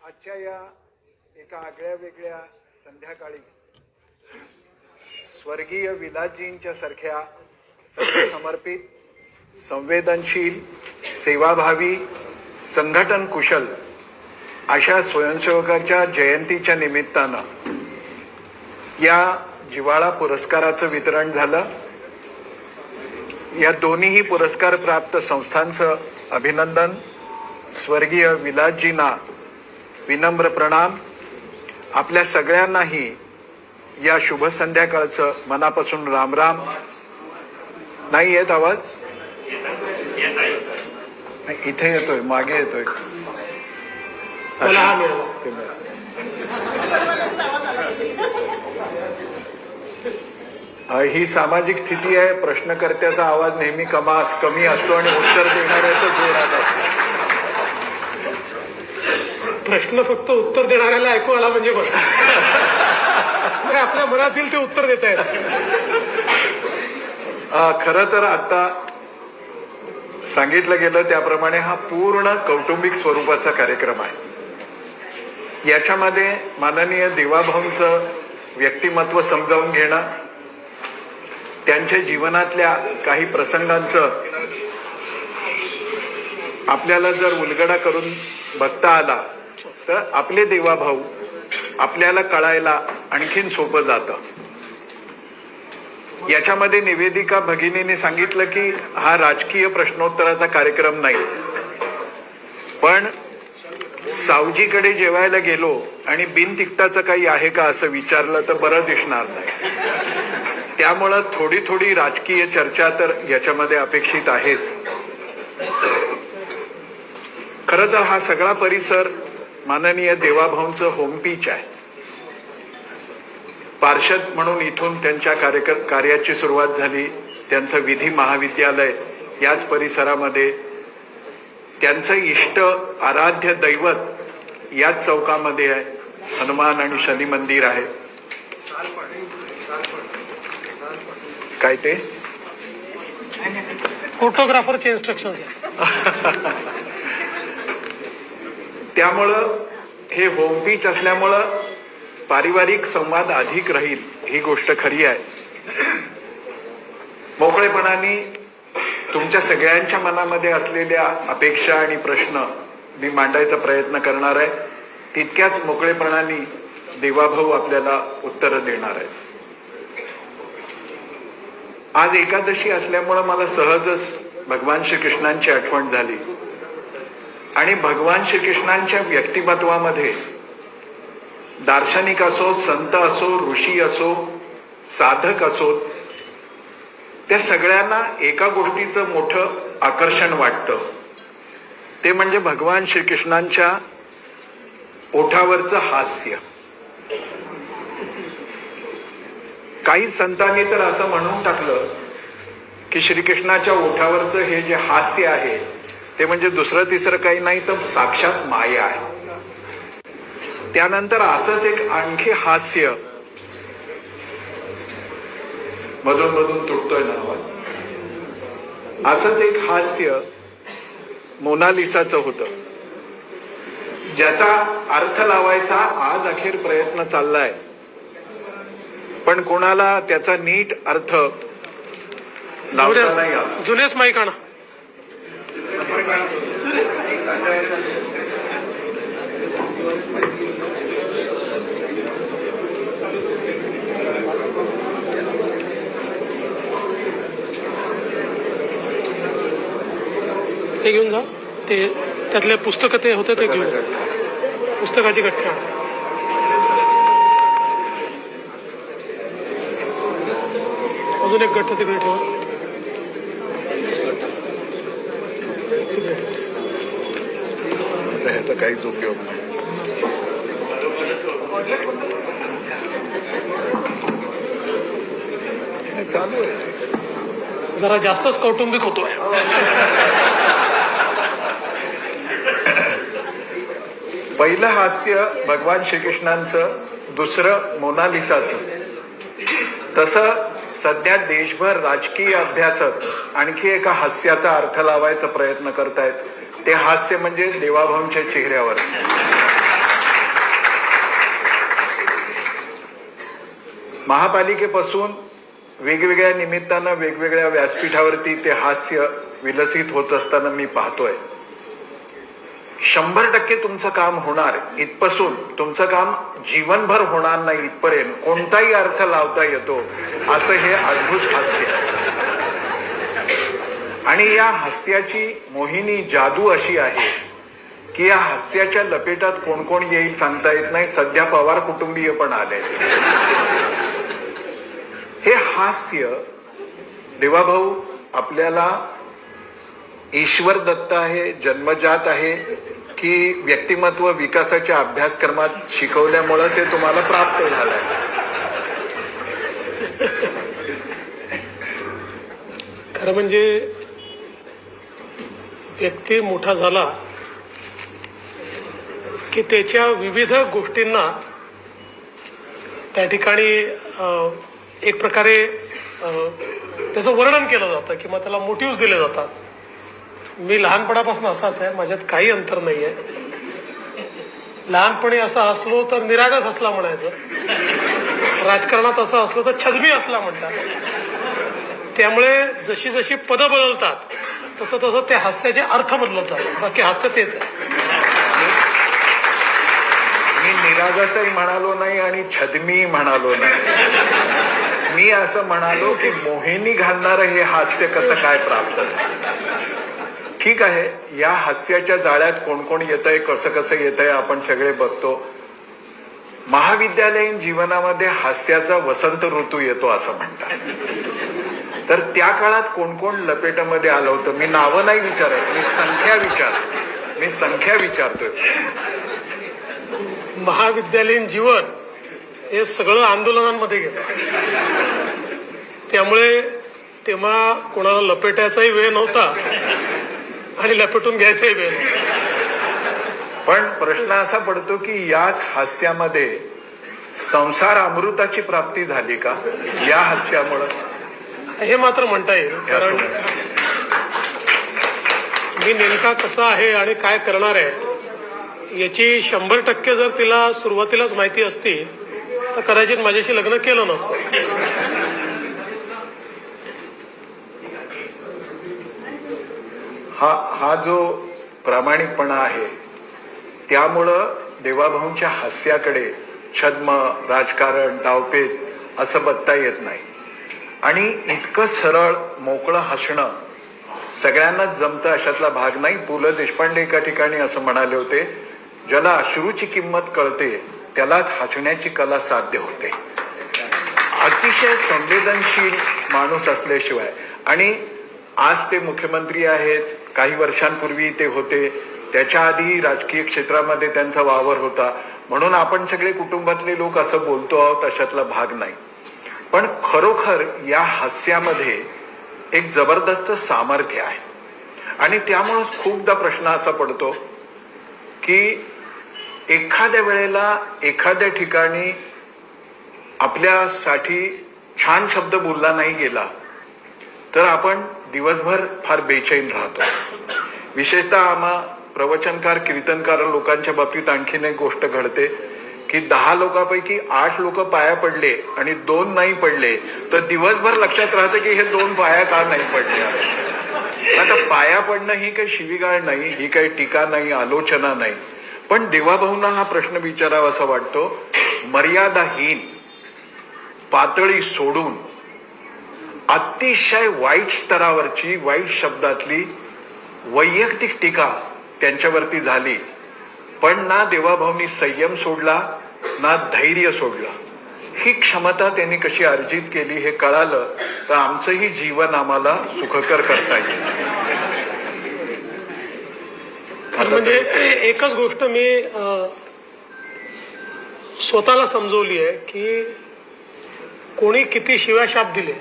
आजच्या या एका आगळ्या वेगळ्या संध्याकाळी स्वर्गीय विलासजींच्या सारख्या समर्पित, संवेदनशील, सेवाभावी, संघटन कुशल अशा स्वयंसेवकाच्या जयंतीच्या निमित्तानं या जिव्हाळा पुरस्काराचं वितरण झालं. या दोन्हीही पुरस्कार प्राप्त संस्थांचं अभिनंदन. स्वर्गीय विलासजींना विनम्र प्रणाम. आपल्या सगळ्यांनाही या शुभ संध्याकाळचं मनापासून रामराम. नाही येत आवाज? इथे येतोय, मागे येतोय. ही सामाजिक स्थिती आहे. प्रश्नकर्त्याचा आवाज नेहमी कमी असतो आणि उत्तर देणाऱ्याचा जोरात असतो. प्रश्न फक्त उत्तर देणाऱ्याला ऐकू आला म्हणजे बरं. आपल्या मनातील ते उत्तर देत आहेत. खरं तर आता सांगितलं गेलं त्याप्रमाणे हा पूर्ण कौटुंबिक स्वरूपाचा कार्यक्रम आहे. याच्यामध्ये माननीय देवाभाऊंचं व्यक्तिमत्व समजावून घेणं, त्यांच्या जीवनातल्या काही प्रसंगांचं आपल्याला जर उलगडा करून बघता आला तर आपले देवाभाऊ आपल्याला कळायला आणखीन सोपं जातं. याच्यामध्ये निवेदिका भगिनीने सांगितलं की हा राजकीय प्रश्नोत्तराचा कार्यक्रम नाही, पण सावजीकडे जेवायला गेलो आणि बिन तिकटाचं काही आहे का असं विचारलं तर बरं दिसणार नाही. त्यामुळं थोडी थोडी राजकीय चर्चा तर याच्यामध्ये अपेक्षित आहेच. खरं तर हा सगळा परिसर माननीय देवाभाऊंचं होमपीच आहे. पार्षद म्हणून इथून त्यांच्या कार्याची सुरुवात झाली. त्यांचं विधी महाविद्यालय याच परिसरामध्ये, त्यांचं इष्ट आराध्य दैवत याच चौकामध्ये आहे. हनुमान आणि शनी मंदिर आहे. काय ते फोटोग्राफरचे इन्स्ट्रक्शन. त्यामुळं हे होमपीच असल्यामुळं पारिवारिक संवाद अधिक राहील, ही गोष्ट खरी आहे. मोकळेपणाने तुमच्या सगळ्यांच्या मनामध्ये असलेल्या अपेक्षा आणि प्रश्न मी मांडायचा प्रयत्न करणार आहे. तितक्याच मोकळेपणाने देवाभाऊ आपल्याला उत्तरं देणार आहे. आज एकादशी असल्यामुळं मला सहजच भगवान श्रीकृष्णांची आठवण झाली. आणि भगवान श्रीकृष्णांच्या व्यक्तिमत्वामध्ये दार्शनिक असो, संत असो, ऋषी असो, साधक असो, त्या सगळ्यांना एका गोष्टीचं मोठं आकर्षण वाटतं. ते म्हणजे भगवान श्रीकृष्णांच्या ओठावरचं हास्य. काही संतांनी तर असं म्हणून टाकलं की श्रीकृष्णाच्या ओठावरचं हे जे हास्य आहे ते म्हणजे दुसरं तिसरं काही नाही तर साक्षात माया आहे. त्यानंतर असंच एक आणखी हास्य मधून मधून तुटतोय ना आवाज. असंच एक हास्य मोनालिसाचं होतं, ज्याचा अर्थ लावायचा आज अखेर प्रयत्न चाललाय, पण कोणाला त्याचा नीट अर्थ लावता नाही आला. जुनेच माईक आणा. ते घेऊन जा. ते त्यातले पुस्तकं ते होते ते घेऊन जा. पुस्तकाची गठ्ठी आणा. अजून एक गठ्ठ तिकडे ठेवा. ह्याचा काहीच उपयोग नाही. चालू आहे. जरा जास्तच कौटुंबिक होतोय. पहिलं हास्य भगवान श्रीकृष्णांचं, दुसरं मोनालिसाचं. तसं सध्या देशभर राजकीय अभ्यासक आणखी एका हास्याचा अर्थ लावायचा प्रयत्न करतायत. ते हास्य म्हणजे देवाभाऊंच्या चेहऱ्यावर. महापालिकेपासून वेगवेगळ्या निमित्तानं वेगवेगळ्या व्यासपीठावरती ते हास्य विलसित होत असताना मी पाहतोय. 100% तुमचं काम होणार इथपासून तुमचं काम जीवनभर होणार नाही इथपर्यंत कोणताही अर्थ लावता येतो असं हे अद्भुत हास्य आहे. आणि या हास्याची मोहिनी जादू अशी आहे की या हास्याच्या लपेटात कोण कोण येईल सांगता येत नाही. सध्या पवार कुटुंबीय पण आले. हे हास्य देवाभाऊ आपल्याला ईश्वर दत्त आहे, जन्मजात आहे की व्यक्तिमत्व विकासाच्या अभ्यासक्रमात शिकवल्यामुळं ते तुम्हाला प्राप्त झालंय? खरं म्हणजे व्यक्ती मोठा झाला की त्याच्या विविध गोष्टींना त्या ठिकाणी एक प्रकारे त्याचं वर्णन केलं जातं किंवा त्याला मोटिव्ह दिले जातात. मी लहानपणापासून असाच आहे, माझ्यात काही अंतर नाही आहे. लहानपणी असं असलो तर निरागस असला म्हणायचं, राजकारणात असं असलो तर छदमी असला म्हणतात. त्यामुळे जशी जशी पदं बदलतात तसं तसं त्या हास्याचे अर्थ बदलतात. बाकी हास्य तेच आहे. मी निरागसही म्हणालो नाही आणि छदमी म्हणालो नाही. मी असं म्हणालो की मोहिनी घालणारं हे हास्य कसं काय प्राप्त झालं. ठीक आहे, या हास्याच्या जाळ्यात कोण कोण येतंय, कसं कसं येतंय आपण सगळे बघतो. महाविद्यालयीन जीवनामध्ये हास्याचा वसंत ऋतू येतो असं म्हणतात. तर त्या काळात कोण कोण लपेटामध्ये आलं होतं? मी नावं नाही विचारत, मी संख्या विचारतोय. महाविद्यालयीन जीवन हे सगळं आंदोलनांमध्ये गेलं. त्यामुळे तेव्हा कोणाला लपेटायचाही वेळ नव्हता आणि लपेटून घ्यायचाही वेळ नव्हता. पण प्रश्न असा पडतो की याच हास्यामध्ये संसार अमृताची प्राप्ती झाली का या हास्यामुळं? हे मात्र म्हणता येईल. कारण मी नेमका कसा आहे आणि काय करणार आहे याची 100% जर तिला सुरुवातीलाच माहिती असती तर कदाचित माझ्याशी लग्न केलं नसतं. हा जो प्रामाणिकपणा आहे त्यामुळं देवाभाऊंच्या हास्याकडे छद्म, राजकारण, डावपेच असं बघता येत नाही. आणि इतकं सरळ मोकळं हसणं सगळ्यांनाच जमतं अशातला भाग नाही. पु ल देशपांडे एका ठिकाणी असं म्हणाले होते, ज्याला अश्रूची किंमत कळते त्यालाच हसण्याची कला साध्य होते. अतिशय संवेदनशील माणूस असल्याशिवाय. आणि आज ते मुख्यमंत्री आहेत, काही वर्षांपूर्वी ते होते, त्याच्या आधी राजकीय क्षेत्रामध्ये त्यांचा वावर होता. म्हणून आपण सगळे कुटुंबातले लोक असं बोलतो आहोत अशातला भाग नाही. पण खरोखर या हास्यामध्ये एक जबरदस्त सामर्थ्य आहे. आणि त्यामुळेच खूपदा प्रश्न असा पडतो की एखाद्या वेळेला एखाद्या ठिकाणी आपल्यासाठी छान शब्द बोलला नाही गेला तर आपण दिवसभर फार बेचैन राहतो. विशेषतः आम्हा प्रवचनकार, कीर्तनकार लोकांच्या बाबतीत आणखीन एक गोष्ट घडते की 10 लोकांपैकी 8 लोक पाया पडले आणि 2 नाही पडले तर दिवसभर लक्षात राहतं की हे 2 पाया का नाही पडले. आता पाया पडणं ही काही शिवीगाळ नाही, ही काही टीका नाही, आलोचना नाही. पण देवाभाऊंना हा प्रश्न विचारावा असा वाटतो, मर्यादाहीन पातळी सोडून अतिशय वाईट स्तरावरची, वाईट शब्दातली वैयक्तिक टीका त्यांच्यावरती झाली. पण ना देवाभाऊंनी संयम सोडला ना धैर्य सोडलं. ही क्षमता त्यांनी कशी अर्जित केली हे कळालं तर आमचंही जीवन आम्हाला सुखकर करता येईल. म्हणजे एकच गोष्ट मी स्वतःला समजवली आहे की कोणी किती शिव्याशाप दिले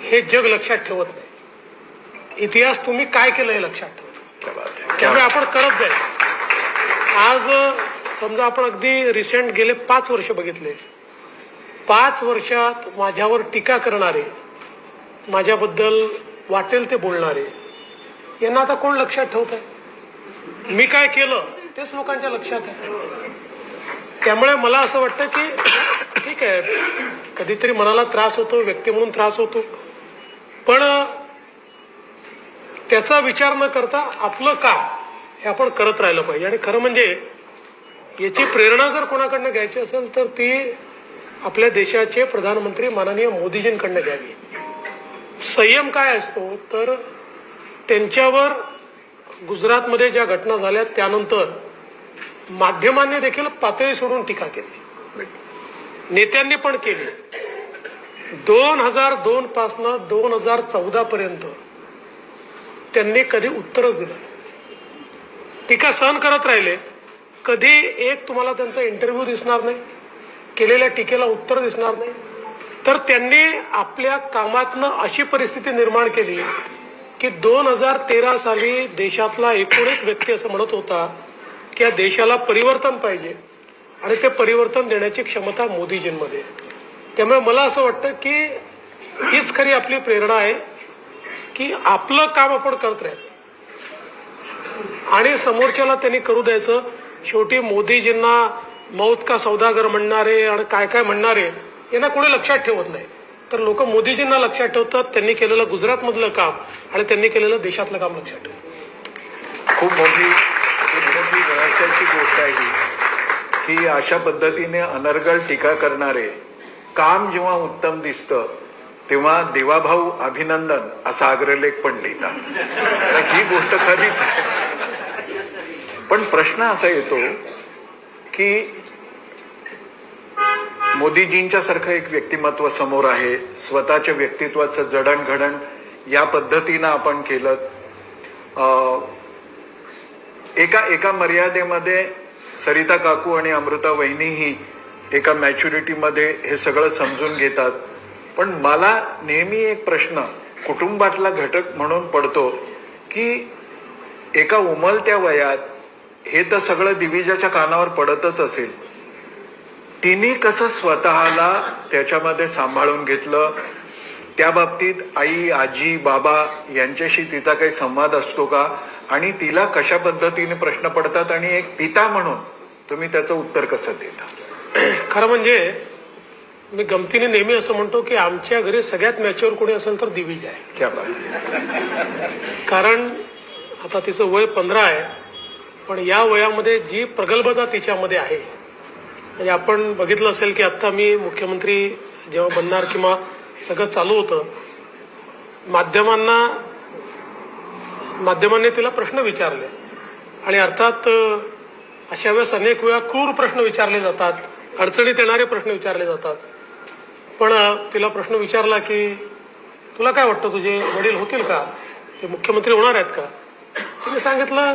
हे जग लक्षात ठेवत नाही. इतिहास तुम्ही काय केलं हे लक्षात ठेवतो. त्यामुळे आपण करत जाईल. आज समजा आपण अगदी रिसेंट गेले 5 वर्ष बघितले. 5 वर्षात माझ्यावर टीका करणारे, माझ्याबद्दल वाटेल ते बोलणारे, यांना आता कोण लक्षात ठेवत आहे? मी काय केलं तेच लोकांच्या लक्षात आहे. त्यामुळे मला असं वाटतं की ठीक आहे, कधीतरी मनाला त्रास होतो, व्यक्ती म्हणून त्रास होतो, पण त्याचा विचार न करता आपलं काम हे आपण करत राहिलं पाहिजे. आणि खरं म्हणजे याची प्रेरणा जर कोणाकडनं घ्यायची असेल तर ती आपल्या देशाचे प्रधानमंत्री माननीय मोदीजींकडनं घ्यावी. संयम काय असतो तर त्यांच्यावर गुजरातमध्ये ज्या घटना झाल्या त्यानंतर माध्यमांनी देखील पातळी सोडून टीका केली, नेत्यांनी पण केली. 2002 पासनं 2014 पर्यंत त्यांनी कधी उत्तरच दिलं, टीका सहन करत राहिले. कधी एक तुम्हाला त्यांचा इंटरव्ह्यू दिसणार नाही, केलेल्या टीकेला उत्तर दिसणार नाही. तर त्यांनी आपल्या कामातनं अशी परिस्थिती निर्माण केली की 2013 साली देशातला एकूण एक व्यक्ती असं म्हणत होता की या देशाला परिवर्तन पाहिजे आणि ते परिवर्तन देण्याची क्षमता मोदीजींमध्ये. त्यामुळे मला असं वाटतं की हीच खरी आपली प्रेरणा आहे की आपलं काम आपण करत राहायचं आणि समोरच्याला त्यांनी करू द्यायचं. शेवटी मोदीजींना मौत का सौदागर म्हणणारे आणि काय काय म्हणणारे यांना कोणी लक्षात ठेवत नाही, तर लोक मोदीजींना लक्षात ठेवतात, त्यांनी केलेलं गुजरातमधलं काम आणि त्यांनी केलेलं देशातलं काम लक्षात ठेवतात. खूप मोठी रहस्याची गोष्ट आहे ही की अशा पद्धतीने अनर्गळ टीका करणारे काम जेव्हा उत्तम दिसतं तेव्हा देवाभाऊ अभिनंदन असा अग्रलेख पण लिहितात. ही गोष्ट खरीच आहे. पण प्रश्न असा येतो की मोदीजींच्या सारखं एक व्यक्तिमत्व समोर आहे, स्वतःच्या व्यक्तित्वाचं जडणघडण या पद्धतीनं आपण केलं. एका मर्यादेमध्ये सरिता काकू आणि अमृता वहिनीही एका मॅच्युरिटीमध्ये हे सगळं समजून घेतात. पण मला नेहमी एक प्रश्न कुटुंबातला घटक म्हणून पडतो की एका उमलत्या वयात हे तर सगळं दिविजाच्या कानावर पडतच असेल, तिने कसं स्वतःला त्याच्यामध्ये सांभाळून घेतलं, त्या बाबतीत आई, आजी, बाबा यांच्याशी तिचा काही संवाद असतो का, आणि तिला कशा पद्धतीने प्रश्न पडतात आणि एक पिता म्हणून तुम्ही त्याचं उत्तर कसं देता? खरं म्हणजे मी गमतीने नेहमी असं म्हणतो की आमच्या घरी सगळ्यात मॅच्युअर कोणी असेल तर दिविज आहे. क्या बात. कारण आता तिचं वय 15 आहे, पण या वयामध्ये जी प्रगल्भता तिच्यामध्ये आहे, म्हणजे आपण बघितलं असेल की आता मी मुख्यमंत्री जेव्हा बनणार किंवा सगळं चालू होतं, माध्यमांनी तिला प्रश्न विचारले आणि अर्थात अशा वेळेस अनेक वेळा क्रूर प्रश्न विचारले जातात, अडचणीत येणारे प्रश्न विचारले जातात. पण तिला प्रश्न विचारला की तुला काय वाटतं, तुझे वडील होतील का, ते मुख्यमंत्री होणार आहेत का? तिने सांगितलं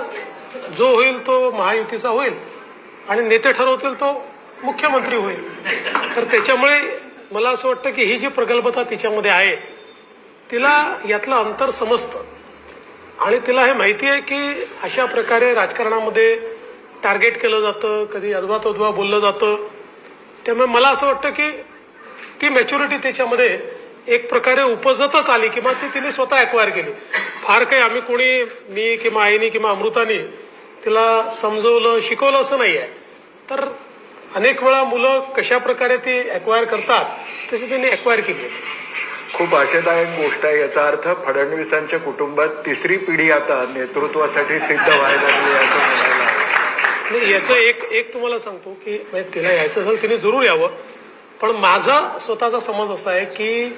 जो होईल तो महायुतीचा होईल आणि नेते ठरवतील तो मुख्यमंत्री होईल. तर त्याच्यामुळे मला असं वाटतं की ही जी प्रगल्भता तिच्यामध्ये आहे तिला यातलं अंतर समजतं आणि तिला हे माहिती आहे की अशा प्रकारे राजकारणामध्ये टार्गेट केलं जातं, कधी अद्वा तद्वा बोललं जातं. त्यामुळे मला असं वाटतं की ती मॅच्युरिटी त्याच्यामध्ये एक प्रकारे उपजतच आली किंवा ती तिने स्वतः अक्वायर केली. फार काही आम्ही कोणी, मी किंवा आईनी किंवा अमृतानी तिला समजवलं, शिकवलं असं नाही आहे. तर अनेक वेळा मुलं कशा प्रकारे ती अक्वायर करतात तशी त्यांनी अक्वायर केली. खूप आशादायक गोष्ट आहे. याचा अर्थ फडणवीसांच्या कुटुंबात तिसरी पिढी आता नेतृत्वासाठी सिद्ध व्हायला लागली असं म्हणायला. याचं एक तुम्हाला सांगतो की तिला यायचं असेल तिने जरूर यावं, पण माझा स्वतःचा समज असा आहे की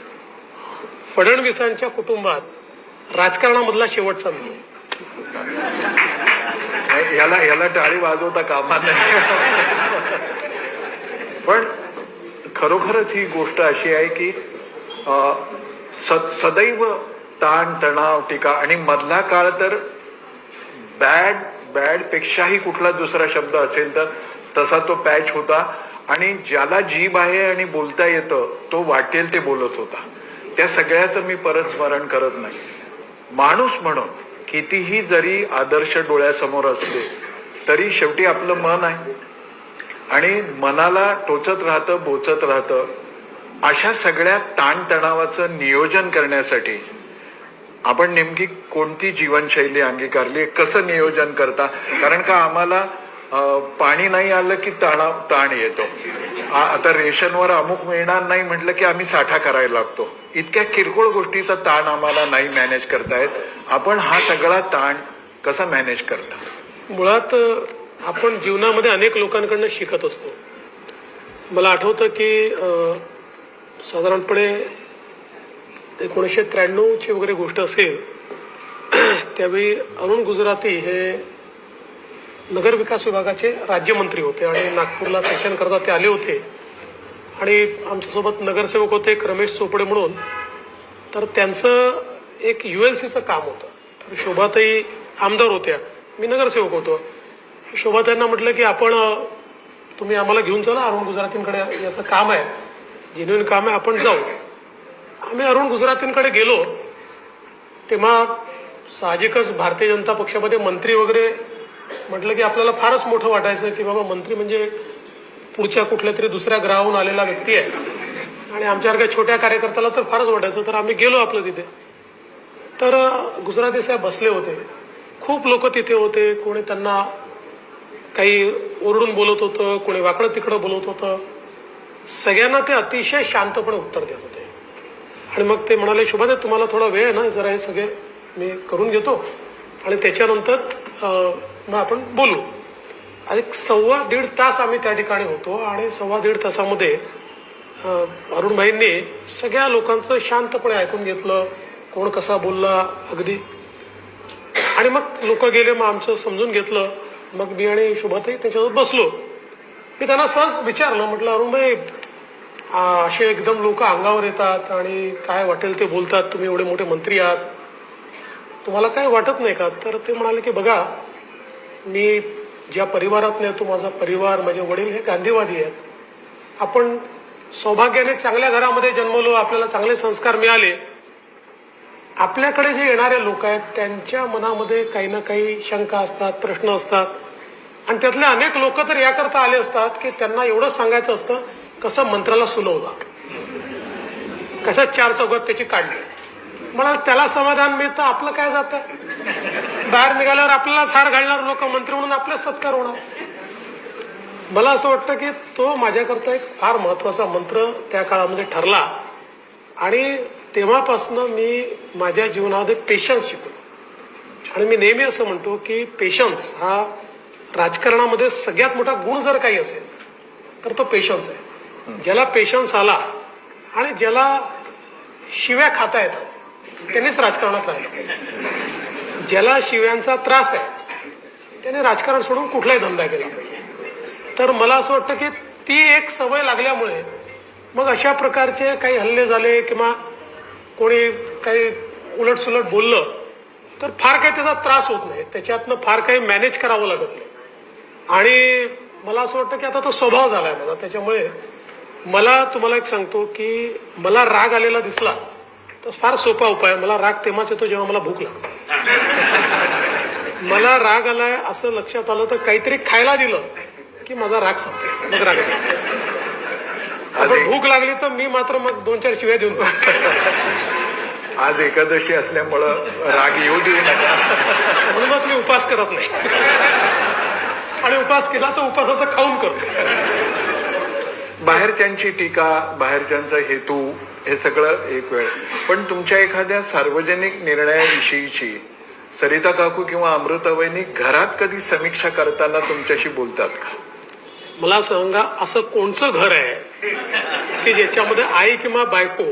फडणवीसांच्या कुटुंबात राजकारणामधला शेवटचा मी. याला टाळी वाजवता कामा नाही. पण खरोखरच ही गोष्ट अशी आहे की सदैव ताण तणाव टीका, आणि मधला काळ तर बॅड पेक्षाही कुठला दुसरा शब्द असेल तर तसा तो पॅच होता. आणि ज्याला जीभ आहे आणि बोलता येतं तो वाटेल ते बोलत होता. त्या सगळ्याचं मी परत स्मरण करत नाही. माणूस म्हणून कितीही जरी आदर्श डोळ्यासमोर असले तरी शेवटी आपलं मन आहे आणि मनाला टोचत राहतं, बोचत राहतं. अशा सगळ्या ताणतणावाचं नियोजन करण्यासाठी आपण नेमकी कोणती जीवनशैली अंगीकारली, कसं नियोजन करता? कारण का आम्हाला पाणी नाही आलं की ताण येतो. आता रेशनवर अमुक मिळणार नाही म्हटलं की आम्ही साठा करायला लागतो. इतक्या किरकोळ गोष्टीचा ताण आम्हाला नाही मॅनेज करतायत. आपण हा सगळा ताण कसा मॅनेज करता? मुळात आपण जीवनामध्ये अनेक लोकांकडनं शिकत असतो. मला आठवतं की साधारणपणे 1993ची वगैरे गोष्ट असेल. त्यावेळी अरुण गुजराती हे नगर विकास विभागाचे राज्यमंत्री होते आणि नागपूरला सेशन करता ते आले होते. आणि आमच्यासोबत नगरसेवक होते एक रमेश चोपडे म्हणून. तर त्यांचं एक ULCचं काम होतं. तर शोभाताई आमदार होत्या, मी नगरसेवक होतो. शोभाताईंना म्हटलं की तुम्ही आम्हाला घेऊन चला, अरुण गुजरातींकडे याचं काम आहे, जेन्युइन काम आहे, आपण जाऊ. आम्ही अरुण गुजरातींकडे गेलो. तेव्हा साहजिकच भारतीय जनता पक्षामध्ये मंत्री वगैरे म्हटलं की आपल्याला फारच मोठं वाटायचं की बाबा मंत्री म्हणजे पुढच्या कुठल्या तरी दुसऱ्या ग्रहाहून आलेला व्यक्ती आहे. आणि आमच्यासारख्या छोट्या कार्यकर्त्याला तर फारच वाटायचं. तर आम्ही गेलो आपलं तिथे. तर गुजराती साहेब बसले होते. खूप लोक तिथे होते. कोणी त्यांना काही ओरडून बोलत होतं, कोणी वाकडं तिकडं बोलत होतं. सगळ्यांना ते अतिशय शांतपणे उत्तर देत होते. आणि मग ते म्हणाले, शोभाताई तुम्हाला थोडा वेळ आहे ना, जरा हे सगळे मी करून घेतो आणि त्याच्यानंतर मग आपण बोलू. आणि 1.25 तास आम्ही त्या ठिकाणी होतो. आणि 1.25 तासामध्ये अरुणभाईंनी सगळ्या लोकांचं शांतपणे ऐकून घेतलं, कोण कसा बोलला अगदी. आणि मग लोक गेले, मग आमचं समजून घेतलं. मग मी आणि शोभाताई त्याच्यावर बसलो. मी त्यांना सहज विचारलं, म्हटलं अरुणभाई असे एकदम लोक अंगावर येतात आणि काय वाटेल ते बोलतात, तुम्ही एवढे मोठे मंत्री आहात, तुम्हाला काय वाटत नाही का? तर ते म्हणाले की बघा, मी ज्या परिवारात येतो, माझा परिवार, माझे वडील हे गांधीवादी आहेत. आपण सौभाग्याने चांगल्या घरामध्ये जन्मलो, आपल्याला चांगले संस्कार मिळाले. आपल्याकडे जे येणारे लोक आहेत त्यांच्या मनामध्ये काही ना काही शंका असतात, प्रश्न असतात. आणि त्यातले अनेक लोक तर याकरता आले असतात की त्यांना एवढंच सांगायचं असतं कसं मंत्र्याला सुलवला, कसं 4 चौघात त्याची काढली. मला त्याला समाधान मिळतं, आपलं काय जातं. बाहेर निघाल्यावर आपल्यालाच हार घालणार लोक, मंत्री म्हणून आपलेच सत्कार होणार. मला असं वाटतं की तो माझ्याकरता एक फार महत्वाचा मंत्र त्या काळामध्ये ठरला. आणि तेव्हापासून मी माझ्या जीवनामध्ये पेशन्स शिकलो. आणि मी नेहमी असं म्हणतो की पेशन्स हा राजकारणामध्ये सगळ्यात मोठा गुण जर काही असेल तर तो पेशन्स आहे. ज्याला पेशन्स आला आणि ज्याला शिव्या खाता येतात त्यांनीच राजकारणात राहिलं. ज्याला शिव्यांचा त्रास आहे त्याने राजकारण सोडून कुठलाही धंदा केला पाहिजे. तर मला असं वाटतं की ती एक सवय लागल्यामुळे मग अशा प्रकारचे काही हल्ले झाले किंवा कोणी काही उलटसुलट बोललं तर फार काही त्याचा त्रास होत नाही, त्याच्यातनं फार काही मॅनेज करावं लागत नाही. आणि मला असं वाटतं की आता तो स्वभाव झालाय माझा. त्याच्यामुळे मला तुम्हाला एक सांगतो की मला राग आलेला दिसला तर फार सोपा उपाय. मला राग तेव्हाच येतो जेव्हा मला भूक लागते. मला राग आलाय असं लक्षात आलं तर काहीतरी खायला दिलं की माझा राग संपला, मग राग येतो. आपण भूक लागली तर मी मात्र मग 2-4 शिव्या देऊन आज एकादशी असल्यामुळं राग येऊ देऊ नका, म्हणूनच मी उपास करत नाही. आणि उपास केला तर उपासाचं खाऊन करतो. बाहेरच्यांची टीका, बाहेरच्यांचा हेतू, हे सगळं एक वेळ. पण तुमच्या एखाद्या सार्वजनिक निर्णयाविषयीची सरिता काकू किंवा अमृताबाईंनी घरात कधी समीक्षा करताना तुमच्याशी बोलतात का? मला सांगा, असं कोणचं घर आहे की ज्याच्यामध्ये आई किंवा बायको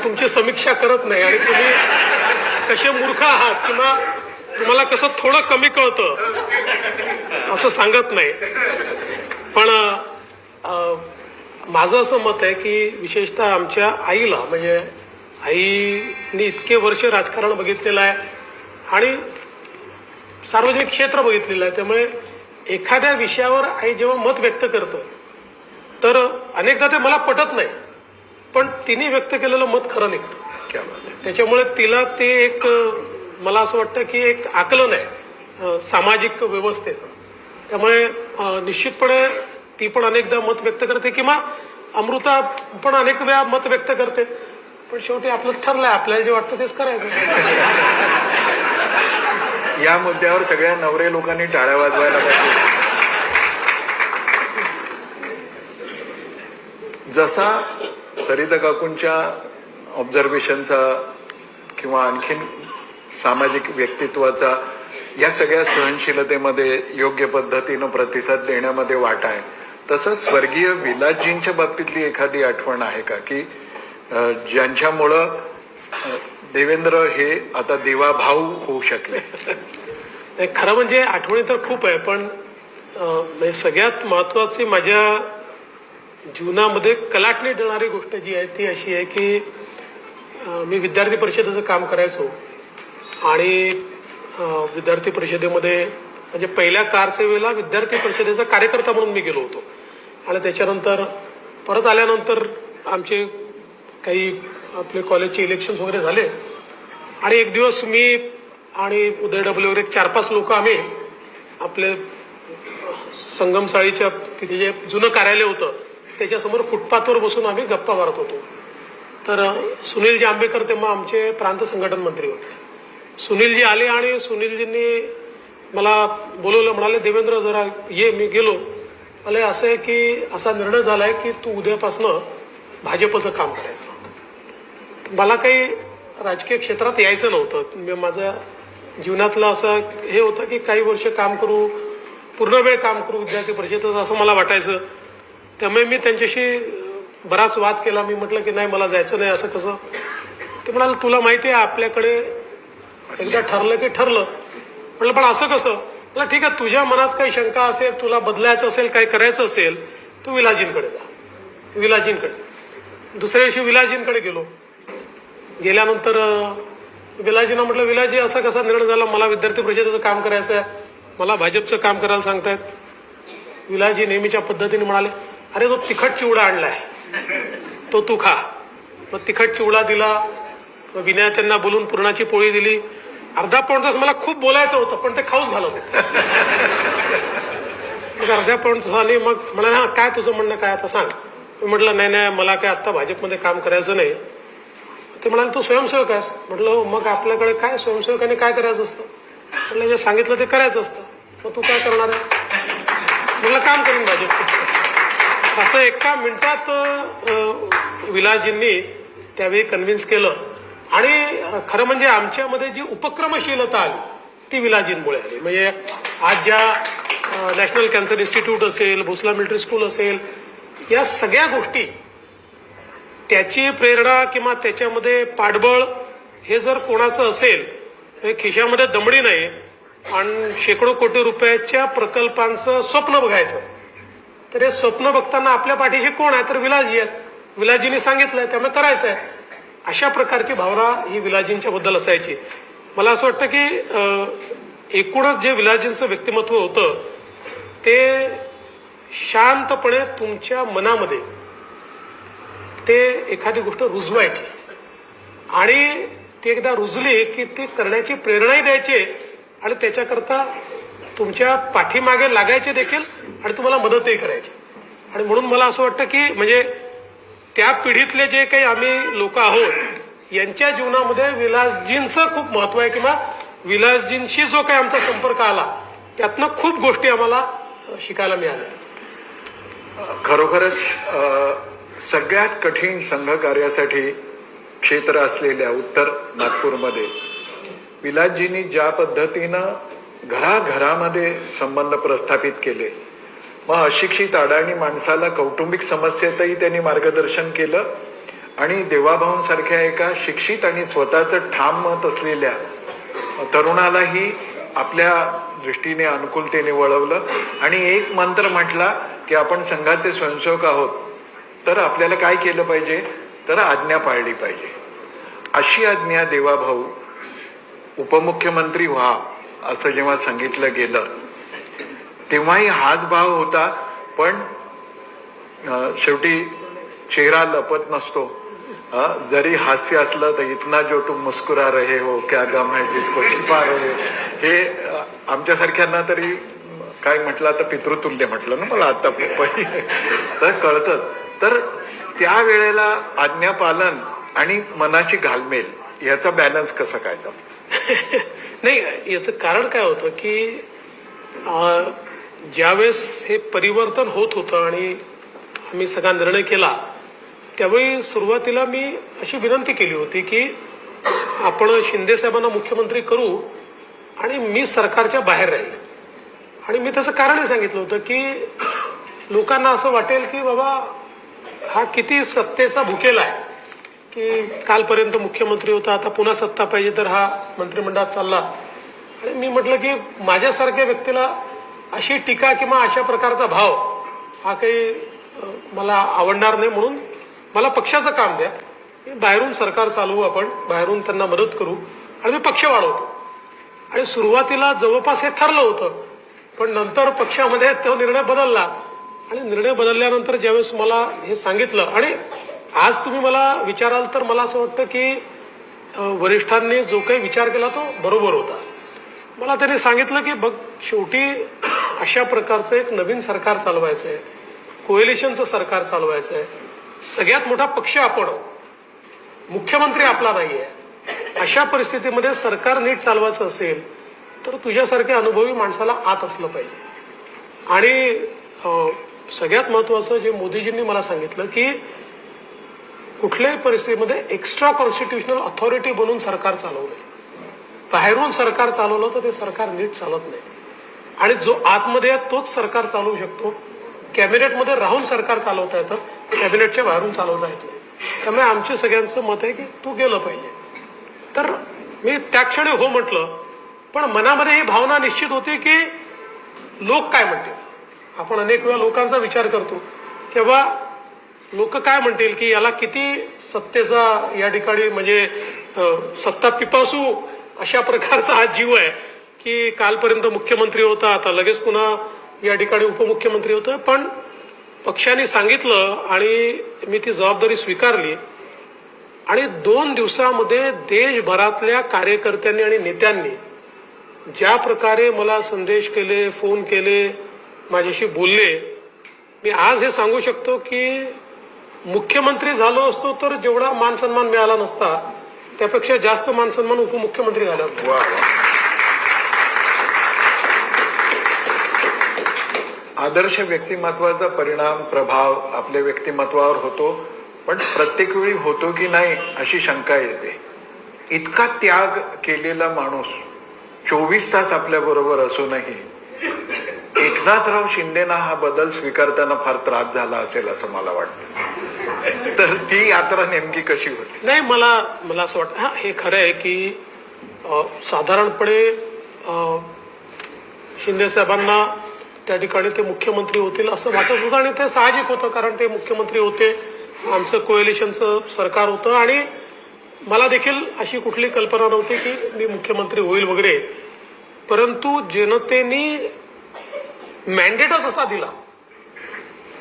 तुमची समीक्षा करत नाही आणि तुम्ही कसे मूर्ख आहात किंवा तुम्हाला कसं थोडं कमी कळतं असं सांगत नाही. पण माझं असं मत आहे की विशेषतः आमच्या आईला, म्हणजे आईने इतके वर्ष राजकारण बघितलेलं आहे आणि सार्वजनिक क्षेत्र बघितलेलं आहे. त्यामुळे एखाद्या विषयावर आई जेव्हा मत व्यक्त करतं तर अनेकदा ते मला पटत नाही, पण तिने व्यक्त केलेलं मत खरं निघतं. त्याच्यामुळे तिला ते एक, मला असं वाटतं की एक आकलन आहे सामाजिक व्यवस्थेचं. त्यामुळे निश्चितपणे ती पण अनेकदा मत व्यक्त करते किंवा अमृता पण अनेक वेळा मत व्यक्त करते. पण शेवटी आपलं ठरलंय, आपल्याला जे वाटतं तेच करायचं. या मुद्द्यावर सगळ्या नवरे लोकांनी टाळ्या वाजवायला पाहिजे. जसा सरिता काकूंच्या ऑब्झर्वेशनचा किंवा आणखीन सामाजिक व्यक्तित्वाचा या सगळ्या सहनशीलतेमध्ये योग्य पद्धतीनं प्रतिसाद देण्यामध्ये वाटा आहे, तसं स्वर्गीय विलासजींच्या बाबतीतली एखादी आठवण आहे का की ज्यांच्यामुळं देवेंद्र हे आता देवाभाऊ होऊ शकले? नाही, खरं म्हणजे आठवणी तर खूप आहे, पण म्हणजे सगळ्यात महत्वाची माझ्या जीवनामध्ये कलाटणी देणारी गोष्ट जी आहे ती अशी आहे की मी विद्यार्थी परिषदेचं काम करायचो आणि विद्यार्थी परिषदेमध्ये म्हणजे पहिल्या कारसेवेला विद्यार्थी परिषदेचा कार्यकर्ता म्हणून मी गेलो होतो आणि त्याच्यानंतर परत आल्यानंतर आमचे काही आपले कॉलेजचे इलेक्शन्स वगैरे झाले आणि एक दिवस मी आणि उदय डबले वगैरे 4-5 लोक आम्ही आपले संगमसाळीच्या तिथे जे जुनं कार्यालय होतं त्याच्यासमोर फुटपाथवर बसून आम्ही गप्पा मारत होतो. तर सुनीलजी आंबेकर तेव्हा आमचे प्रांत संघटन मंत्री होते. सुनीलजी आले आणि सुनीलजींनी मला बोलवलं, म्हणाले देवेंद्र जरा ये. मी गेलो. मला असं आहे की असा निर्णय झालाय की तू उद्यापासनं भाजपचं काम करायचं. मला काही राजकीय क्षेत्रात यायचं नव्हतं. माझ्या जीवनातलं असं हे होतं की काही वर्ष काम करू, पूर्ण वेळ काम करू विद्यार्थी परिषदेत, असं मला वाटायचं. त्यामुळे मी त्यांच्याशी बराच वाद केला. मी म्हटलं की नाही, मला जायचं नाही. असं कसं? ते म्हणाले तुला माहिती आहे आपल्याकडे एकदा ठरलं की ठरलं. म्हटलं पण असं कसं? म्हटलं ठीक आहे, तुझ्या मनात काही शंका असेल, तुला बदलायचं असेल, काही करायचं असेल, तू विलासजींकडे जा. विलासजींकडे. दुसऱ्या दिवशी विलासजींकडे गेलो. गेल्यानंतर विलासजींना म्हटलं विलासजी असा कसा निर्णय झाला, मला विद्यार्थी परिषदेचं काम करायचं आहे, मला भाजपचं काम करायला सांगतायत. विलासजी नेहमीच्या पद्धतीने म्हणाले अरे तो तिखट चिवडा आणलाय, तो तू खा. मग तिखट चिवडा दिला. विनय त्यांना बोलून पुरणाची पोळी दिली. अर्धा पाऊण तास मला खूप बोलायचं होतं पण ते खाऊच घालत होते. मग अर्ध्या पाऊण तासाने मग म्हणाले हा काय तुझं म्हणणं काय आता सांग. मी म्हटलं नाही नाही, मला काय आता भाजपमध्ये काम करायचं नाही. ते म्हणाले तू स्वयंसेवक आहेस. म्हटलं मग आपल्याकडे काय स्वयंसेवकाने काय करायचं असतं? म्हटलं जे सांगितलं ते करायचं असतं. मग तू काय करणार आहे? म्हटलं काम करीन भाजप. असं एका मिनिटात विलासजींनी त्यावेळी कन्व्हिन्स केलं. आणि खरं म्हणजे आमच्यामध्ये जी उपक्रमशीलता आली ती विलासजींमुळे आली. म्हणजे आज ज्या नॅशनल कॅन्सर इन्स्टिट्यूट असेल, भोसला मिलिटरी स्कूल असेल, या सगळ्या गोष्टी, त्याची प्रेरणा किंवा त्याच्यामध्ये पाठबळ हे जर कोणाचं असेल, खिशामध्ये दमडी नाही आणि शेकडो कोटी रुपयाच्या प्रकल्पांचं स्वप्न बघायचं, तर हे स्वप्न बघताना आपल्या पाठीशी कोण आहे? तर विलासजी आहेत. विलासजींनी सांगितलंय त्यामुळे करायचं आहे. अशा प्रकारची भावना ही विलासजींच्या बद्दल असायची. मला असं वाटतं की एकूणच जे विलासजींचं व्यक्तिमत्व होतं ते शांतपणे तुमच्या मनामध्ये ते एखादी गोष्ट रुजवायची आणि ती एकदा रुजली की ती करण्याची प्रेरणाही द्यायची आणि त्याच्याकरता तुमच्या पाठीमागे लागायचे देखील आणि तुम्हाला मदतही करायची. आणि म्हणून मला असं वाटतं की म्हणजे त्या पिढीतले जे काही आम्ही लोक आहोत यांच्या जीवनामध्ये विलासजींचं खूप महत्व आहे किंवा विलासजींशी जो काही आमचा संपर्क आला त्यातनं खूप गोष्टी आम्हाला शिकायला मिळाल्या. खरोखरच सगळ्यात कठीण संघ कार्यासाठी क्षेत्र असलेल्या उत्तर नागपूरमध्ये विलासजींनी ज्या पद्धतीनं घराघरामध्ये संबंध प्रस्थापित केले, मग अशिक्षित अडाणी माणसाला कौटुंबिक समस्येतही त्यांनी मार्गदर्शन केलं आणि देवाभाऊंसारख्या एका शिक्षित आणि स्वतःचं ठाम मत असलेल्या तरुणालाही आपल्या दृष्टीने अनुकूलतेने वळवलं आणि एक मंत्र म्हटला की आपण संघाचे स्वयंसेवक आहोत तर आपल्याला काय केलं पाहिजे, तर आज्ञा पाळली पाहिजे. अशी आज्ञा देवाभाऊ उपमुख्यमंत्री व्हा असं जेव्हा सांगितलं गेलं तेव्हाही हाच भाव होता. पण शेवटी चेहरा लपत नसतो. जरी हास्य असलं तर इतना जो तुम मुस्कुरा रहे हो क्या गम है जिसको छिपा रहे, हे आमच्यासारख्यांना तरी काय म्हटलं आता पितृतुल्य म्हटलं ना मला आता तर कळतं. तर त्या वेळेला आज्ञापालन आणि मनाची घालमेल याचा बॅलन्स कसा काय नाही, याचं कारण काय होतं की ज्यावेळेस हे परिवर्तन होत होतं आणि आम्ही सगळा निर्णय केला त्यावेळी सुरुवातीला मी अशी विनंती केली होती की आपण शिंदे साहेबांना मुख्यमंत्री करू आणि मी सरकारच्या बाहेर राहील. आणि मी त्याचं कारणही सांगितलं होतं की लोकांना असं वाटेल की बाबा हा किती सत्तेचा भुकेला आहे की कालपर्यंत मुख्यमंत्री होता, आता पुन्हा सत्ता पाहिजे तर हा मंत्रिमंडळात चालला. आणि मी म्हटलं की माझ्यासारख्या व्यक्तीला अशी टीका किंवा अशा प्रकारचा भाव हा काही मला आवडणार नाही, म्हणून मला पक्षाचं काम द्या, बाहेरून सरकार चालवू, आपण बाहेरून त्यांना मदत करू आणि मी पक्ष वाढवतो. आणि सुरुवातीला जवळपास हे ठरलं होतं, पण नंतर पक्षामध्ये तो निर्णय बदलला. आणि निर्णय बदलल्यानंतर ज्यावेळेस मला हे सांगितलं, आणि आज तुम्ही मला विचाराल तर मला असं वाटतं की वरिष्ठांनी जो काही विचार केला तो बरोबर होता. मला त्यांनी सांगितलं की बघ, शेवटी अशा प्रकारचं एक नवीन सरकार चालवायचं आहे, कोएलिशनचं सरकार चालवायचं आहे, सगळ्यात मोठा पक्ष आपण, मुख्यमंत्री आपला नाहीये, अशा परिस्थितीमध्ये सरकार नीट चालवायचं असेल तर तुझ्यासारख्या अनुभवी माणसाला आत असलं पाहिजे. आणि सगळ्यात महत्वाचं जे मोदीजींनी मला सांगितलं की कुठल्याही परिस्थितीमध्ये एक्स्ट्रा कॉन्स्टिट्युशनल अथॉरिटी बनून सरकार चालवू नये. बाहेरून सरकार चालवलं तर ते सरकार नीट चालत नाही, आणि जो आतमध्ये आहे तोच सरकार चालवू शकतो. कॅबिनेटमध्ये राहून सरकार चालवता येतं, कॅबिनेटच्या बाहेरून चालवता येत नाही. त्यामुळे आमचं सगळ्यांचं मत आहे की तू गेलं पाहिजे. तर मी त्या क्षणी हो म्हटलं, पण मनामध्ये ही भावना निश्चित होती की लोक काय म्हणतील. आपण अनेक वेळा लोकांचा विचार करतो किंवा लोक काय म्हणतील की याला किती सत्तेचा या ठिकाणी म्हणजे सत्ता पिपासू अशा प्रकारचा हा जीव आहे की कालपर्यंत मुख्यमंत्री होता, आता लगेच पुन्हा या ठिकाणी उपमुख्यमंत्री होतं. पण पक्षाने सांगितलं आणि मी ती जबाबदारी स्वीकारली. आणि 2 दिवसामध्ये देशभरातल्या कार्यकर्त्यांनी आणि नेत्यांनी ज्या प्रकारे मला संदेश केले, फोन केले, माझ्याशी बोलले, मी आज हे सांगू शकतो की मुख्यमंत्री झालो असतो तर जेवढा मान सन्मान मिळाला नसता त्यापेक्षा जास्त मान सन्मान उपमुख्यमंत्री झाला. आदर्श व्यक्तिमत्वाचा परिणाम, प्रभाव आपल्या व्यक्तिमत्वावर होतो, पण प्रत्येक वेळी होतो की नाही अशी शंका येते. इतका त्याग केलेला माणूस 24 तास आपल्या बरोबर असूनही एकनाथराव शिंदेना हा बदल स्वीकारताना फार त्रास झाला असेल असं मला वाटतं. तर ती यात्रा नेमकी कशी होती? नाही, मला असं वाटतं हा हे खरं आहे की साधारणपणे शिंदे साहेबांना त्या ठिकाणी ते मुख्यमंत्री होतील असं वाटत होतं, आणि ते साहजिक होतं कारण ते मुख्यमंत्री होते, आमचं कोएलिशनचं सरकार होतं, आणि मला देखील अशी कुठली कल्पना नव्हती की मी मुख्यमंत्री होईल वगैरे. परंतु जनतेने मॅन्डेटच असा दिला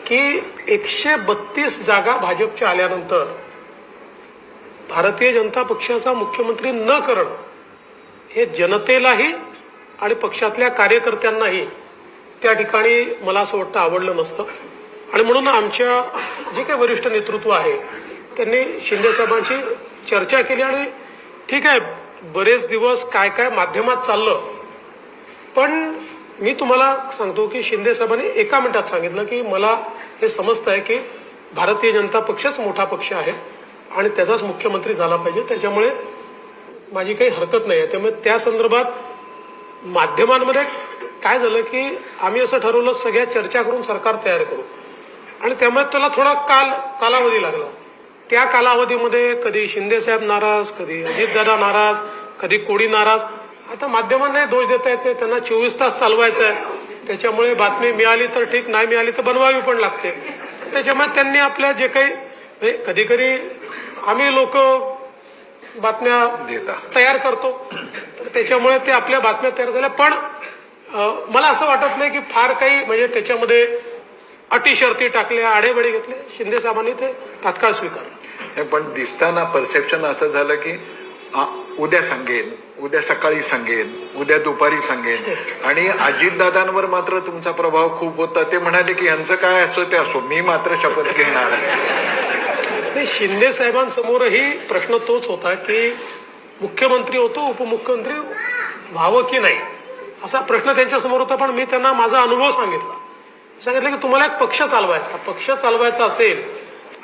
की 132 जागा भाजपच्या आल्यानंतर भारतीय जनता पक्षाचा मुख्यमंत्री न करणं हे जनतेलाही आणि पक्षातल्या कार्यकर्त्यांनाही त्या ठिकाणी मला असं वाटतं आवडलं नसतं. आणि म्हणून आमच्या जे काही वरिष्ठ नेतृत्व आहे त्यांनी शिंदे साहेबांची चर्चा केली. आणि ठीक आहे, बरेच दिवस काय काय माध्यमात चाललं, पण मी तुम्हाला सांगतो की शिंदे साहेबांनी एका मिनिटात सांगितलं की मला हे समजतं आहे की भारतीय जनता पक्षच मोठा पक्ष आहे आणि त्याचाच मुख्यमंत्री झाला पाहिजे, त्याच्यामुळे माझी काही हरकत नाही आहे. त्यामुळे त्या संदर्भात माध्यमांमध्ये काय झालं की आम्ही असं ठरवलं सगळ्या चर्चा करून सरकार तयार करू, आणि त्यामुळे त्याला थोडा कालावधी लागला. त्या कालावधीमध्ये कधी शिंदे साहेब नाराज, कधी अजितदादा नाराज, कधी कोणी नाराज. आता माध्यमांना दोष देता येते, त्यांना 24 तास चालवायचं आहे, त्याच्यामुळे बातमी मिळाली तर ठीक, नाही मिळाली तर बनवावी पण लागते. त्याच्यामुळे त्यांनी आपल्या जे काही कधी कधी आम्ही लोक बातम्या तयार करतो, तर त्याच्यामुळे ते आपल्या बातम्या तयार झाल्या. पण मला असं वाटत नाही की फार काही म्हणजे त्याच्यामध्ये अटी शर्ती टाकल्या, आडेबडे घेतले. शिंदे साहेबांनी ते तात्काळ स्वीकारलं. पण दिसताना परसेप्शन असं झालं की उद्या सांगेन, उद्या सकाळी सांगेन, उद्या दुपारी सांगेन. आणि अजितदादांवर मात्र तुमचा प्रभाव खूप होता. ते म्हणाले की यांचं काय असो ते असो, मी मात्र शपथ घेणार आहे. शिंदे साहेबांसमोरही प्रश्न तोच होता की मुख्यमंत्री होतो, उपमुख्यमंत्री व्हावं की नाही असा प्रश्न त्यांच्या समोर होता. पण मी त्यांना माझा अनुभव सांगितलं की तुम्हाला एक पक्ष चालवायचा असेल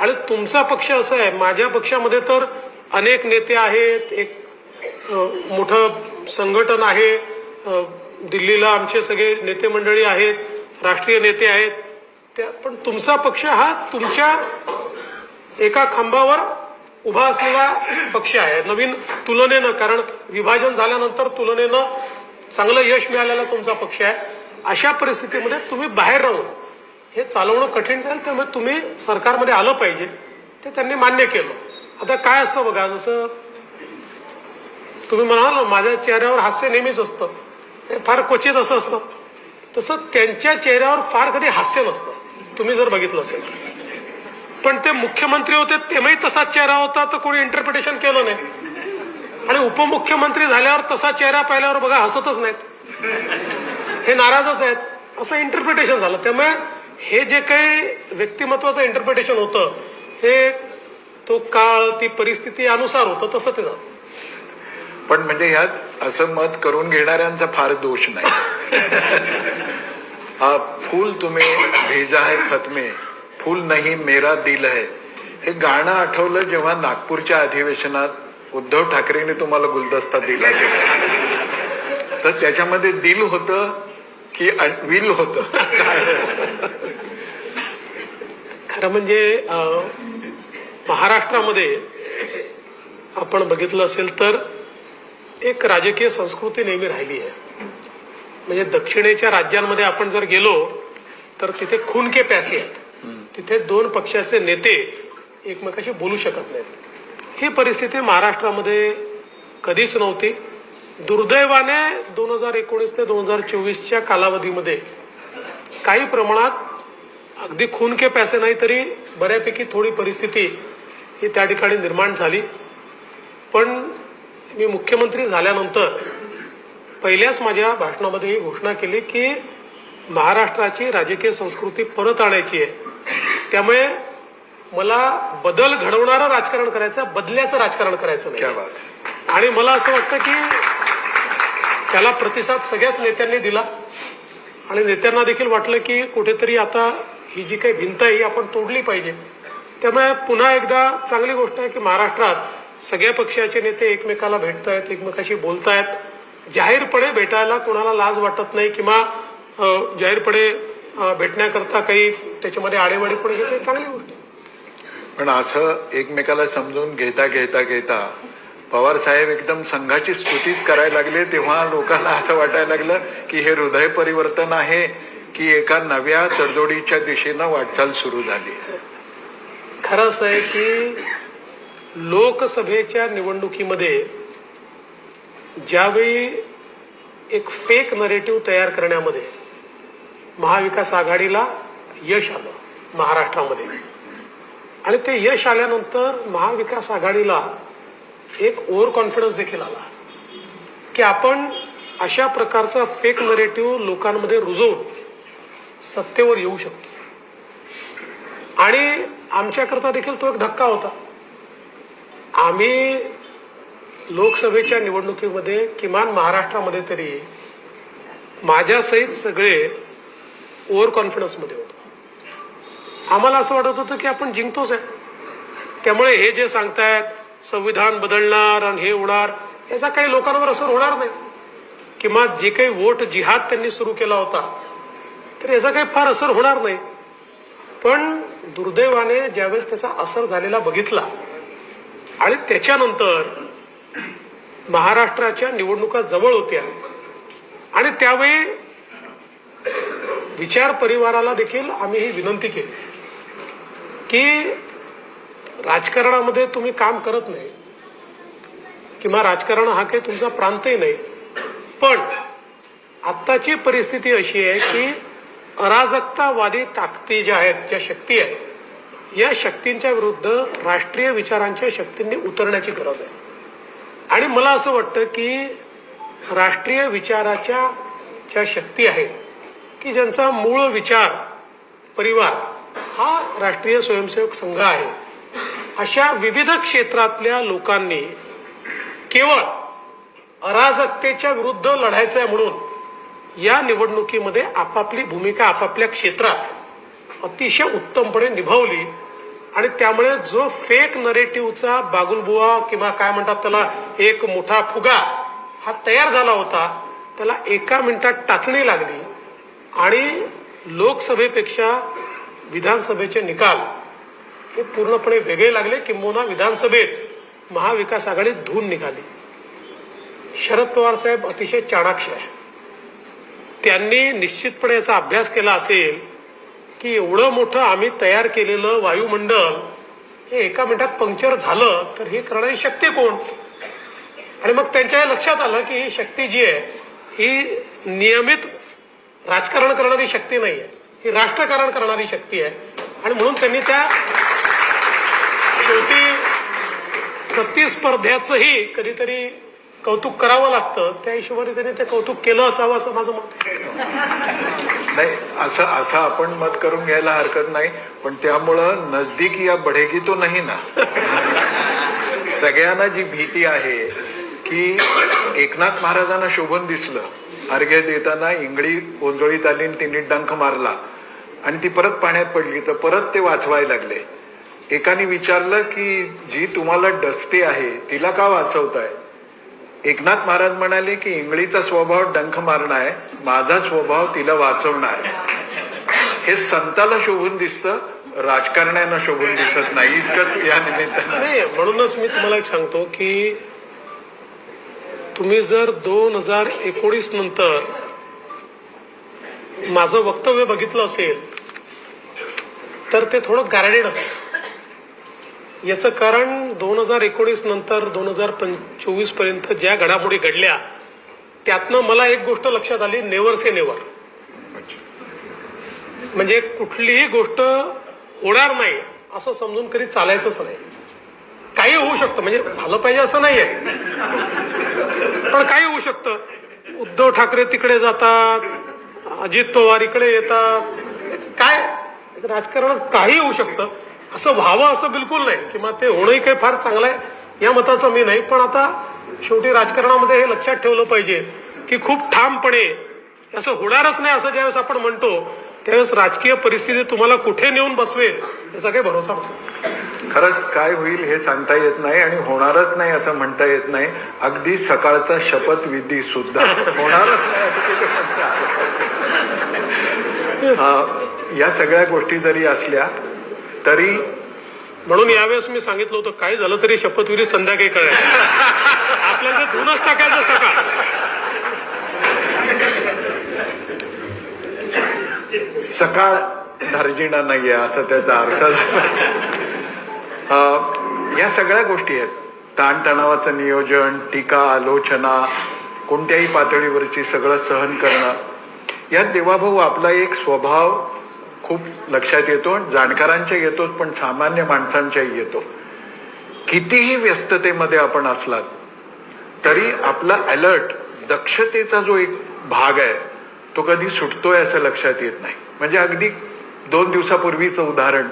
आणि तुमचा पक्ष असा आहे, माझ्या पक्षामध्ये तर अनेक नेते आहेत, एक मोठं संघटन आहे, दिल्लीला आमचे सगळे नेते मंडळी आहेत, राष्ट्रीय नेते आहेत, पण तुमचा पक्ष हा तुमच्या एका खांबावर उभा असलेला पक्ष आहे. नवीन तुलनेनं, कारण विभाजन झाल्यानंतर तुलनेनं चांगलं यश मिळालेला तुमचा पक्ष आहे. अशा परिस्थितीमध्ये तुम्ही बाहेर राहून हे चालवणं कठीण जाईल, त्यामुळे तुम्ही सरकारमध्ये आलं पाहिजे. ते त्यांनी मान्य केलं. आता काय असतं बघा, जसं तुम्ही म्हणाल ना माझ्या चेहऱ्यावर हास्य नेहमीच असतं, हे फार क्वचित असं असतं, तसं त्यांच्या चेहऱ्यावर फार कधी हास्य नसतं, तुम्ही जर बघितलं असेल. पण ते मुख्यमंत्री होते तेव्हाही तसाच चेहरा होता, तर कोणी इंटरप्रिटेशन केलं नाही. आणि उपमुख्यमंत्री झाल्यावर तसा चेहरा पाहिल्यावर बघा हसतच नाहीत, हे नाराजच आहेत, असं इंटरप्रिटेशन झालं. त्यामुळे हे जे काही व्यक्तिमत्वाचं इंटरप्रिटेशन होतं हे तो काळ, ती परिस्थिती अनुसार होतं, तसं ते झालं. पण म्हणजे ह्यात असं मत करून घेणाऱ्यांचा फार दोष नाही. हा फूल तुम्ही भेजा है खत में, फूल नहीं मेरा दिल है, हे गाणं आठवलं जेव्हा नागपूरच्या अधिवेशनात उद्धव ठाकरेंनी तुम्हाला गुलदस्ता दिला तर त्याच्यामध्ये दिल होतं की विल होतं? खरं म्हणजे महाराष्ट्रामध्ये आपण बघितलं असेल तर एक राजकीय संस्कृती नेहमी राहिली आहे. म्हणजे दक्षिणेच्या राज्यांमध्ये आपण जर गेलो तर तिथे खून के प्यासे आहेत, तिथे दोन पक्षाचे नेते एकमेकाशी बोलू शकत नाहीत. ही परिस्थिती महाराष्ट्रामध्ये कधीच नव्हती. दुर्दैवाने 2019 ते 2024च्या कालावधीमध्ये काही प्रमाणात अगदी खून के प्यासे नाही तरी बऱ्यापैकी थोडी परिस्थिती ही त्या ठिकाणी निर्माण झाली. पण मी मुख्यमंत्री झाल्यानंतर पहिल्याच माझ्या भाषणामध्ये ही घोषणा केली की महाराष्ट्राची राजकीय संस्कृती परत आणायची आहे. त्यामुळे मला बदल घडवणारं राजकारण करायचं, बदल्याचं राजकारण करायचं नाही. आणि मला असं वाटतं की त्याला प्रतिसाद सगळ्याच नेत्यांनी दिला आणि नेत्यांना देखील वाटलं की कुठेतरी आता ही जी काही भिंत आहे ही आपण तोडली पाहिजे. त्यामुळे पुन्हा एकदा चांगली गोष्ट आहे की महाराष्ट्रात सगळ्या पक्षाचे नेते एकमेकाला भेटतायत, एकमेकाशी बोलतायत. जाहीरपणे भेटायला कोणाला लाज वाटत नाही किंवा जाहीरपणे भेटण्याकरता काही त्याच्यामध्ये आडेवाडी पण घेते, चांगली गोष्ट आहे. पण असं एकमेकाला समजून घेता घेता घेता पवार साहेब एकदम संघाची स्तुतीच करायला लागले, तेव्हा लोकांना असं वाटायला लागलं की हे हृदय परिवर्तन आहे की एका नव्या तडजोडीच्या दिशेनं वाटचाल सुरू झाली. खरं असं आहे की लोकसभेच्या निवडणुकीमध्ये ज्यावेळी एक फेक नरेटिव्ह तयार करण्यामध्ये महाविकास आघाडीला यश आलं महाराष्ट्रामध्ये, आणि ते यश आल्यानंतर महाविकास आघाडीला एक ओव्हर कॉन्फिडन्स देखील आला की आपण अशा प्रकारचा फेक नरेटिव्ह लोकांमध्ये रुजवून सत्तेवर येऊ शकतो. आणि आमच्याकरता देखील तो एक धक्का होता. आम्ही लोकसभेच्या निवडणुकीमध्ये किमान महाराष्ट्रामध्ये तरी माझ्यासहित सगळे ओव्हर कॉन्फिडन्समध्ये होतो. आम्हाला असं वाटत होतं की आपण जिंकतोच आहे. त्यामुळे हे जे सांगतायत संविधान बदलणार आणि हे होणार, याचा काही लोकांवर असर होणार नाही. किंवा जे काही वोट जिहाद त्यांनी सुरू केला होता तर याचा काही फार असर होणार नाही. पण दुर्दैवाने ज्यावेळेस त्याचा असर झालेला बघितला आणि त्याच्यानंतर महाराष्ट्राच्या निवडणुका जवळ होत्या आणि त्यावेळी विचार परिवाराला देखील आम्ही ही विनंती केली की राजकारणामध्ये तुम्ही काम करत नाही किंवा राजकारण हा काही तुमचा प्रांतही नाही, पण आत्ताची परिस्थिती अशी आहे की अराजकतावादी ताकदी ज्या आहेत, ज्या शक्ती आहेत, या शक्तींच्या विरुद्ध राष्ट्रीय विचारांच्या शक्तींनी उतरण्याची गरज आहे. आणि मला असं वाटतं की राष्ट्रीय विचाराच्या ज्या शक्ती आहेत की ज्यांचा मूळ विचार परिवार हा राष्ट्रीय स्वयंसेवक संघ आहे, अशा विविध क्षेत्रातल्या लोकांनी केवळ अराजकतेच्या विरुद्ध लढायचं आहे म्हणून या निवडणुकीमध्ये आपापली भूमिका आपापल्या क्षेत्रात अतिशय उत्तमपणे निभावली आणि त्यामुळे जो फेक नरेटिव्हचा बागुलबुवा किंवा काय म्हणतात त्याला एक मोठा फुगा हा तयार झाला होता, त्याला 1 मिनिटात टाचणी लागली आणि लोकसभेपेक्षा विधानसभेचे निकाल हे पूर्णपणे वेगळे लागले. किंबहुना विधानसभेत महाविकास आघाडीत धून निघाली. शरद पवार साहेब अतिशय चाणाक्ष आहे. त्यांनी निश्चितपणे याचा अभ्यास केला असेल की एवढं मोठं आम्ही तयार केलेलं वायुमंडल हे 1 मिनिटात पंक्चर झालं तर हे करणारी शक्ती कोण. आणि मग त्यांच्या लक्षात आलं की ही शक्ती जी आहे ही नियमित राजकारण करणारी शक्ती नाही आहे, ही राष्ट्रकारण करणारी शक्ती आहे. आणि म्हणून त्यांनी त्या शेवटी प्रतिस्पर्ध्याचंही कधीतरी कौतुक करावं लागतं, त्या हिशोबाने त्यांनी ते कौतुक केलं असावं असं माझं मत आहे. नाही, असं आपण मत करून घ्यायला हरकत नाही, पण त्यामुळं नजदीक या बढेगी तो नाही ना. सगळ्यांना जी भीती आहे की एकनाथ महाराजांना शोभून दिसलं, अर्घ्य देताना इंगळी ओंजळीत आली आणि तिने डंख मारला आणि ती परत पाण्यात पडली तर परत ते वाचवायला लागले. एकाने विचारलं की जी तुम्हाला डसते आहे तिला का वाचवताय. एकनाथ महाराज म्हणाले की इंगळीचा स्वभाव डंख मारणं आहे, माझा स्वभाव तिला वाचवणं आहे. हे संताला शोभून दिसतं, राजकारण्यांना शोभून दिसत नाही. इतकंच या निमित्तानं. नाही, म्हणूनच मी तुम्हाला एक सांगतो की तुम्ही जर 2019 नंतर माझं वक्तव्य बघितलं असेल तर ते थोडं गार्डेड असतं. याचं कारण 2019 नंतर 2024 पर्यंत ज्या घडामोडी घडल्या त्यातनं मला एक गोष्ट लक्षात आली, नेव्हर से नेव्हर. म्हणजे कुठलीही गोष्ट होणार नाही असं समजून कधी चालायचंच नाही. काही होऊ शकतं, म्हणजे झालं पाहिजे असं नाहीये, पण काही होऊ शकतं. उद्धव ठाकरे तिकडे जातात, अजित पवार इकडे येतात, काय राजकारणात काही होऊ शकतं. असं व्हावं असं बिलकुल नाही किंवा ते होणंही काही फार चांगलं आहे या मताचं मी नाही. पण आता शेवटी राजकारणामध्ये हे लक्षात ठेवलं पाहिजे की खूप ठामपणे असं होणारच नाही असं ज्यावेळेस आपण म्हणतो त्यावेळेस राजकीय परिस्थिती तुम्हाला कुठे नेऊन बसवेल याचा काही भरोसा नसतो. खरंच काय होईल हे सांगता येत नाही आणि होणारच नाही असं म्हणता येत नाही. अगदी सकाळचा शपथविधी सुद्धा होणारच नाही असं कुठे म्हणतात. या सगळ्या गोष्टी जरी असल्या तरी म्हणून यावेळेस मी सांगितलं होतं काय झालं तरी शपथविधी संध्याकाळी करायचं, आपल्याला धुनच टाकायचं सकाळ. सकाळ धार्जिणा नाहीये असं त्याचा अर्थ झाला. या सगळ्या गोष्टी आहेत. ताणतणावाचं नियोजन, टीका आलोचना, कोणत्याही पातळीवरची सगळं सहन करणं. यात देवाभाऊ आपला एक स्वभाव खूप लक्षात येतो. जाणकारांच्या येतोच पण सामान्य माणसांच्याही येतो. कितीही व्यस्ततेमध्ये आपण असलात तरी आपला अलर्ट, दक्षतेचा जो एक भाग आहे तो कधी सुटतोय असं लक्षात येत नाही. म्हणजे अगदी 2 दिवसापूर्वीचं उदाहरण,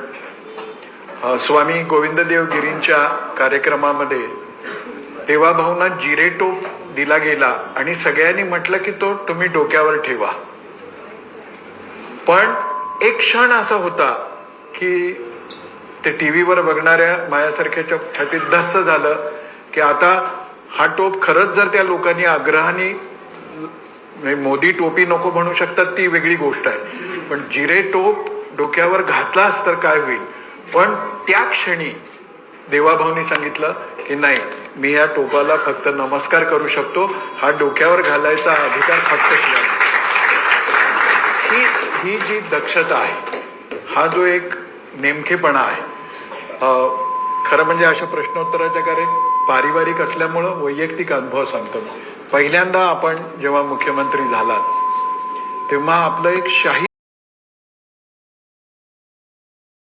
स्वामी गोविंददेव गिरींच्या कार्यक्रमामध्ये देवाभाऊंना जिरेटोप दिला गेला आणि सगळ्यांनी म्हटलं की तो तुम्ही डोक्यावर ठेवा. पण एक क्षण असा होता की ते टीव्हीवर बघणाऱ्या माझ्यासारख्याच्या छातीत धस्स झालं की आता हा टोप खरंच जर त्या लोकांनी आग्रहाने, मोदी टोपी नको म्हणू शकतात ती वेगळी गोष्ट आहे, पण जिरे टोप डोक्यावर घातलास तर काय होईल. पण त्या क्षणी देवाभाऊनी सांगितलं की नाही, मी या टोपाला फक्त नमस्कार करू शकतो, हा डोक्यावर घालायचा अधिकार फक्त शिवाय. ही जी दक्षता आहे, हा जो एक नेमकेपणा आहे, खरं म्हणजे अशा प्रश्नोत्तराच्या कार्यात पारिवारिक असल्यामुळं वैयक्तिक अनुभव सांगतो. पहिल्यांदा आपण जेव्हा मुख्यमंत्री झालात तेव्हा आपलं एक शाही